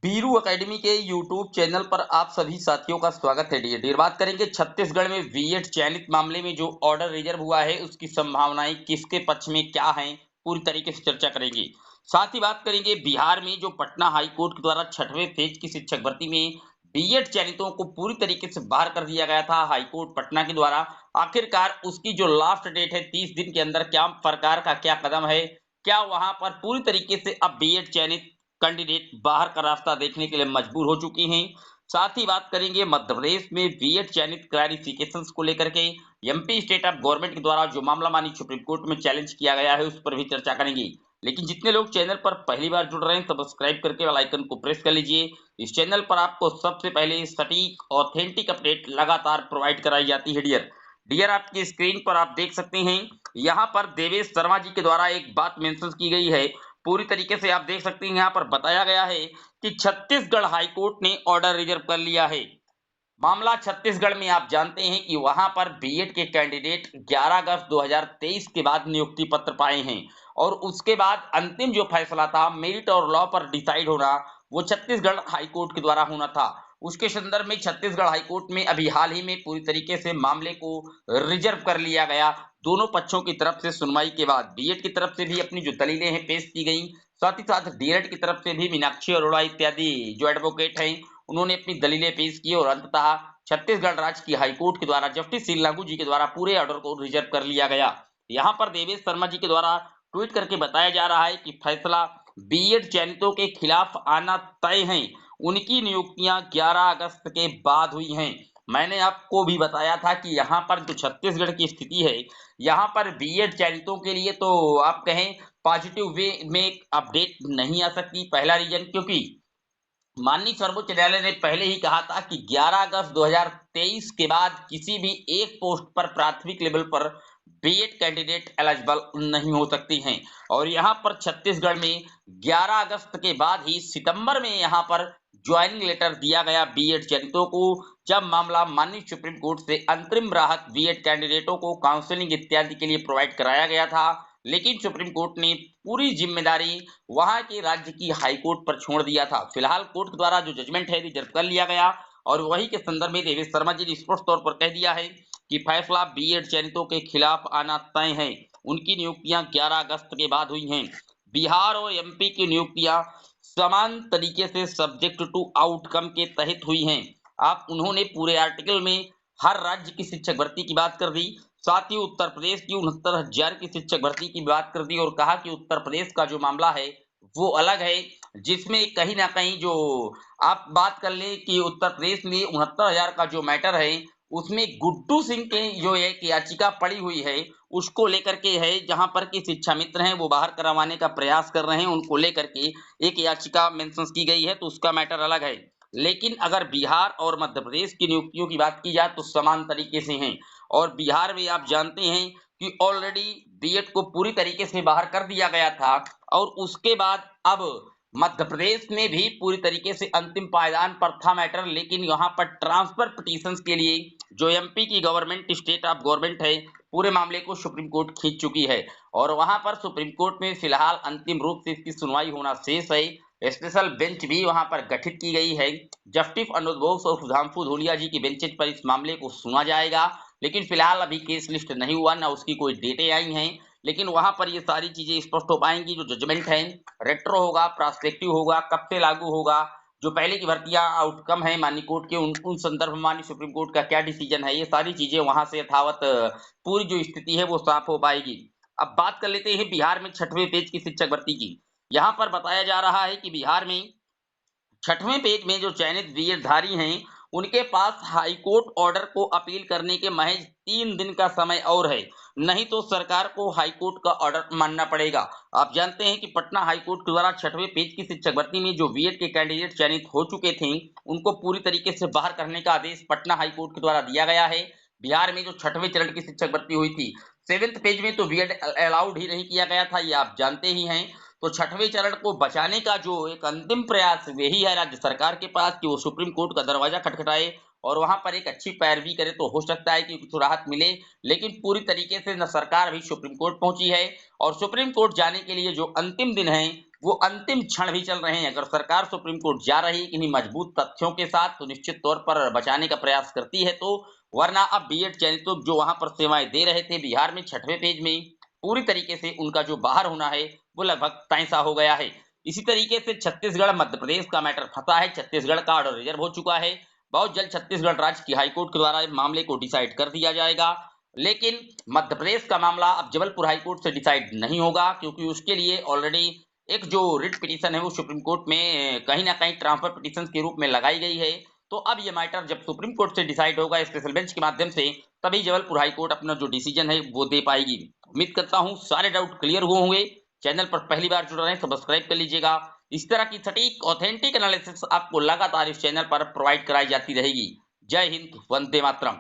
Biru academy के YouTube channel पर आप सभी साथियों का स्वागत है। डियर बात करेंगे छत्तीसगढ़ में बीएड चयनित मामले में जो ऑर्डर रिजर्व हुआ है उसकी संभावनाएं किसके पक्ष में क्या हैं, पूरी तरीके से चर्चा करेंगे। साथ ही बात करेंगे बिहार में जो पटना हाई कोर्ट के द्वारा 6वें फेज की शिक्षक भर्ती में बीएड चयनितों को पूरी तरीके से बाहर कर दिया गया था हाई कोर्ट पटना के द्वारा। आखिरकार उसकी जो लास्ट डेट है 30 दिन के अंदर क्या सरकार का क्या कदम है, क्या वहां पर पूरी तरीके से अब बीएड चयनित कैंडिडेट बाहर का रास्ता देखने के लिए मजबूर हो चुकी हैं। साथ ही बात करेंगे मध्य प्रदेश में बीएड चयनित क्लैरिफिकेशंस को लेकर के एमपी स्टेट ऑफ गवर्नमेंट के द्वारा जो मामला मानी सुप्रीम कोर्ट में चैलेंज किया गया है उस पर भी चर्चा करेंगे। लेकिन जितने लोग चैनल पर पहली बार जुड़ रहे हैं सब्सक्राइब करके बेल आइकन को प्रेस कर लीजिए। इस चैनल पर आपको सबसे पहले सटीक ऑथेंटिक अपडेट लगातार प्रोवाइड कराई जाती है। डियर डियर आपकी स्क्रीन पर आप देख सकते हैं, यहाँ पर देवेश शर्मा जी के द्वारा एक बात मेंशन की गई है। पूरी तरीके से आप देख सकते हैं, यहाँ पर बताया गया है कि छत्तीसगढ़ हाईकोर्ट ने ऑर्डर रिजर्व कर लिया है। मामला छत्तीसगढ़ में आप जानते हैं कि वहां पर बीएड के कैंडिडेट 11 अगस्त 2023 के बाद नियुक्ति पत्र पाए हैं और उसके बाद अंतिम जो फैसला था मेरिट और लॉ पर डिसाइड होना वो छत्तीसगढ़ हाईकोर्ट के द्वारा होना था। उसके संदर्भ में छत्तीसगढ़ हाईकोर्ट में अभी हाल ही में पूरी तरीके से मामले को रिजर्व कर लिया गया। दोनों पक्षों की तरफ से सुनवाई के बाद बीएड की तरफ से भी अपनी जो दलीलें हैं पेश की गई, साथ ही साथ डीएलएड की तरफ से भी मीनाक्षी अरोड़ा इत्यादि जो एडवोकेट हैं उन्होंने अपनी दलीलें पेश की और अंततः छत्तीसगढ़ राज्य की हाईकोर्ट के द्वारा जस्टिस सी लागू जी के द्वारा पूरे ऑर्डर को रिजर्व कर लिया गया। यहाँ पर देवेश शर्मा जी के द्वारा ट्वीट करके बताया जा रहा है कि फैसला बीएड चयनितों के खिलाफ आना तय है। उनकी नियुक्तियां 11 अगस्त के बाद हुई हैं। मैंने आपको भी बताया था कि यहाँ पर जो छत्तीसगढ़ की स्थिति है, यहाँ पर बीएड चयनितों के लिए तो आप कहें पॉजिटिव वे में अपडेट नहीं आ सकती। पहला रीजन क्योंकि माननीय सर्वोच्च न्यायालय ने पहले ही कहा था कि 11 अगस्त 2023 के बाद किसी भी एक पोस्ट पर प्राथमिक लेवल पर बीएड कैंडिडेट एलिजिबल नहीं हो सकती हैं। और यहाँ पर छत्तीसगढ़ में 11 अगस्त के बाद ही सितंबर में यहाँ पर ज्वाइनिंग लेटर दिया गया बीएड चयनितों को, जब मामला माननीय सुप्रीम कोर्ट से अंतरिम राहत बीएड कैंडिडेटों को काउंसलिंग इत्यादि के लिए प्रोवाइड कराया गया था। लेकिन सुप्रीम कोर्ट ने पूरी जिम्मेदारी वहां के राज्य की हाई कोर्ट पर छोड़ दिया था। फिलहाल कोर्ट द्वारा जो जजमेंट है रिजर्व कर लिया गया और वही के संदर्भ में देवेश शर्मा जी ने स्पष्ट तौर पर कह दिया है कि फैसला बीएड चयनितों के खिलाफ आना तय है। उनकी नियुक्तियां 11 अगस्त के बाद हुई हैं। बिहार और एमपी की नियुक्तियां समान तरीके से सब्जेक्ट टू आउटकम के तहत हुई हैं। आप उन्होंने पूरे आर्टिकल में हर राज्य की शिक्षक भर्ती की बात कर दी, साथ ही उत्तर प्रदेश की 69,000 की शिक्षक भर्ती की बात कर दी और कहा कि उत्तर प्रदेश का जो मामला है वो अलग है, जिसमें कहीं ना कहीं जो आप बात कर ले कि उत्तर प्रदेश में 69,000 का जो मैटर है उसमें गुड्डू सिंह के जो एक याचिका पड़ी हुई है उसको लेकर के है, जहां पर कि शिक्षा मित्र हैं वो बाहर करवाने का प्रयास कर रहे हैं, उनको लेकर के एक याचिका मेंशन की गई है तो उसका मैटर अलग है। लेकिन अगर बिहार और मध्य प्रदेश की नियुक्तियों की बात की जाए तो समान तरीके से हैं। और बिहार में आप जानते हैं कि ऑलरेडी बीएड को पूरी तरीके से बाहर कर दिया गया था और उसके बाद अब मध्य प्रदेश में भी पूरी तरीके से अंतिम पायदान पर था मैटर। लेकिन यहाँ पर ट्रांसफर पिटीशंस के लिए जो एमपी की गवर्नमेंट स्टेट ऑफ गवर्नमेंट है पूरे मामले को सुप्रीम कोर्ट खींच चुकी है और वहां पर सुप्रीम कोर्ट में फिलहाल अंतिम रूप से इसकी सुनवाई होना शेष है। स्पेशल बेंच भी वहां पर गठित की गई है। जस्टिस अनुज बोस और सुधांशु धूलिया जी की बेंचेज पर इस मामले को सुना जाएगा। लेकिन फिलहाल अभी केस लिस्ट नहीं हुआ, ना उसकी कोई डेटें आई हैं। लेकिन वहां पर ये सारी चीजें स्पष्ट हो पाएंगी। जो जजमेंट है रेट्रो होगा, प्रोस्पेक्टिव होगा, कब से लागू होगा, जो पहले की भर्तियां आउटकम है माननीय कोर्ट के उन संदर्भ में माननीय सुप्रीम कोर्ट का क्या डिसीजन है, ये सारी चीजें वहां से यथावत पूरी जो स्थिति है वो साफ हो पाएगी। अब बात कर लेते हैं बिहार में 6वें पेज की शिक्षक भर्ती की। यहाँ पर बताया जा रहा है कि बिहार में 6वें पेज में जो चयनित बीएड धारी हैं उनके पास हाईकोर्ट ऑर्डर को अपील करने के महज 3 दिन का समय और है, नहीं तो सरकार को हाईकोर्ट का ऑर्डर मानना पड़ेगा। आप जानते हैं कि पटना हाईकोर्ट के द्वारा 6वें पेज की शिक्षक भर्ती में जो बीएड के कैंडिडेट चयनित हो चुके थे उनको पूरी तरीके से बाहर करने का आदेश पटना हाईकोर्ट के द्वारा दिया गया है। बिहार में जो 6वें चरण की शिक्षक भर्ती हुई थी 7th पेज में तो बीएड अलाउड ही नहीं किया गया था, ये आप जानते ही हैं। तो 6वें चरण को बचाने का जो एक अंतिम प्रयास यही है राज्य सरकार के पास कि वो सुप्रीम कोर्ट का दरवाजा खटखटाए और वहां पर एक अच्छी पैरवी करे तो हो सकता है कि कुछ राहत मिले। लेकिन पूरी तरीके से न सरकार अभी सुप्रीम कोर्ट पहुंची है और सुप्रीम कोर्ट जाने के लिए जो अंतिम दिन है वो अंतिम क्षण भी चल रहे हैं। अगर सरकार सुप्रीम कोर्ट जा रही इन्हीं मजबूत तथ्यों के साथ तो निश्चित तौर पर बचाने का प्रयास करती है, तो वरना अब बीएड चयनितों जो वहां पर सेवाएं दे रहे थे बिहार में 6वें पेज में पूरी तरीके से उनका जो बाहर होना है वो लगभग तय सा हो गया है। इसी तरीके से छत्तीसगढ़ मध्य प्रदेश का मैटर फंसा है। छत्तीसगढ़ का ऑर्डर रिजर्व हो चुका है। बहुत जल्द छत्तीसगढ़ राज्य की हाईकोर्ट के द्वारा इस मामले को डिसाइड कर दिया जाएगा। लेकिन मध्य प्रदेश का मामला अब जबलपुर हाईकोर्ट से डिसाइड नहीं होगा, क्योंकि उसके लिए ऑलरेडी एक जो रिट पिटीशन है वो सुप्रीम कोर्ट में कहीं ना कहीं ट्रांसफर पिटीशन के रूप में लगाई गई है। तो अब ये मैटर जब सुप्रीम कोर्ट से डिसाइड होगा स्पेशल बेंच के माध्यम से, तभी जबलपुर हाईकोर्ट अपना जो डिसीजन है वो दे पाएगी। उम्मीद करता हूँ सारे डाउट क्लियर हुए होंगे। चैनल पर पहली बार जुड़ रहे हैं सब्सक्राइब कर लीजिएगा। इस तरह की सटीक ऑथेंटिक एनालिसिस आपको लगातार इस चैनल पर प्रोवाइड कराई जाती रहेगी। जय हिंद, वंदे मातरम।